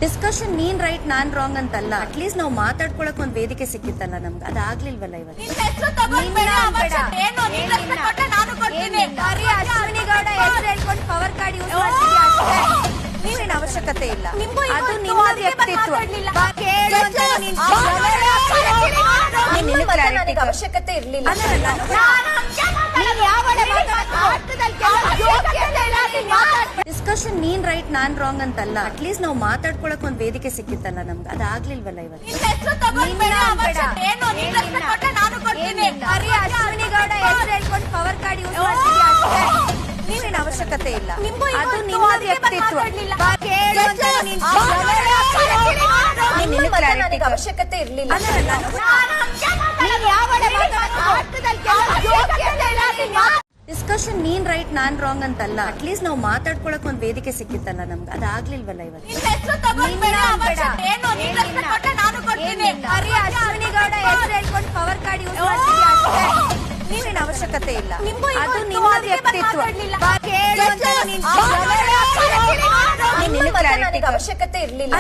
Discussion ನೀನ್ right ನಾನ್ wrong ಅಂತಲ್ಲ, at least ನಾವು ಮಾತಾಡ್ಕೊಳಕ್ ಒಂದ್ ವೇದಿಕೆ ಸಿಕ್ಕಿತ್ತಲ್ಲ ನಮ್ಗೆ, ಅದಾಗ್ಲಿಲ್ವಲ್ಲ ಇವತ್ತು. ಅಶ್ವಿನಿ ಗೌಡ ಹೆಸರು ಹೇಳ್ಕೊಂಡು ಪವರ್ ಕಾರ್ಡ್ ಯೂಸ್ ಮಾಡ್ತೀವಿ ಅಷ್ಟೇ, ನೀವೇನ್ ಅವಶ್ಯಕತೆ ಇಲ್ಲ, ಅದು ನಿಮ್ಮ ವ್ಯಕ್ತಿತ್ವ. ಅವಶ್ಯಕತೆ ಇರ್ಲಿಲ್ಲ. ಡಿಸ್ಕಷನ್ ನೀನ್ ರೈಟ್ ನಾನ್ ರಾಂಗ್ ಅಂತಲ್ಲ, ಅಟ್ಲೀಸ್ಟ್ ನಾವು ಮಾತಾಡ್ಕೊಳಕ್ ಒಂದ್ ವೇದಿಕೆ ಸಿಕ್ಕಿತ್ತಲ್ಲ ನಮ್ಗೆ, ಅದಾಗ್ಲಿಲ್ವಲ್ಲ ಇವತ್ತು. ಅಶ್ವಿನಿ ಗೌಡ ಹೆಸರು ಹೇಳ್ಕೊಂಡು ಪವರ್ ಕಾರ್ಡ್ ಯೂಸ್ ಮಾಡ್ತೀವಿ ಅಷ್ಟೇ, ನೀವೇನ್ ಅವಶ್ಯಕತೆ ಇಲ್ಲ, ಅದು ನಿಮ್ಮ ವ್ಯಕ್ತಿತ್ವ. ಅವಶ್ಯಕತೆ ಇರ್ಲಿಲ್ಲ. ಡಿಸ್ಕಷನ್ ನೀನ್ ರೈಟ್ ನಾನ್ ರಾಂಗ್ ಅಂತಲ್ಲ, ಅಟ್ಲೀಸ್ಟ್ ನಾವು ಮಾತಾಡ್ಕೊಳಕ್ ಒಂದ್ ವೇದಿಕೆ ಸಿಕ್ಕಿತ್ತಲ್ಲ ನಮ್ಗೆ, ಅದಾಗ್ಲಿಲ್ವಲ್ಲ ಇವತ್ತು. ಅಶ್ವಿನಿ ಗೌಡ ಹೆಸರು ಹೇಳ್ಕೊಂಡು ಪವರ್ ಕಾರ್ಡ್ ಯೂಸ್ ಮಾಡ್ತೀವಿ ಅಷ್ಟೇ, ನೀವೇನ್ ಅವಶ್ಯಕತೆ ಇಲ್ಲ, ಅದು ನಿಮ್ಮ ವ್ಯಕ್ತಿತ್ವ. ಅವಶ್ಯಕತೆ ಇರ್ಲಿಲ್ಲ.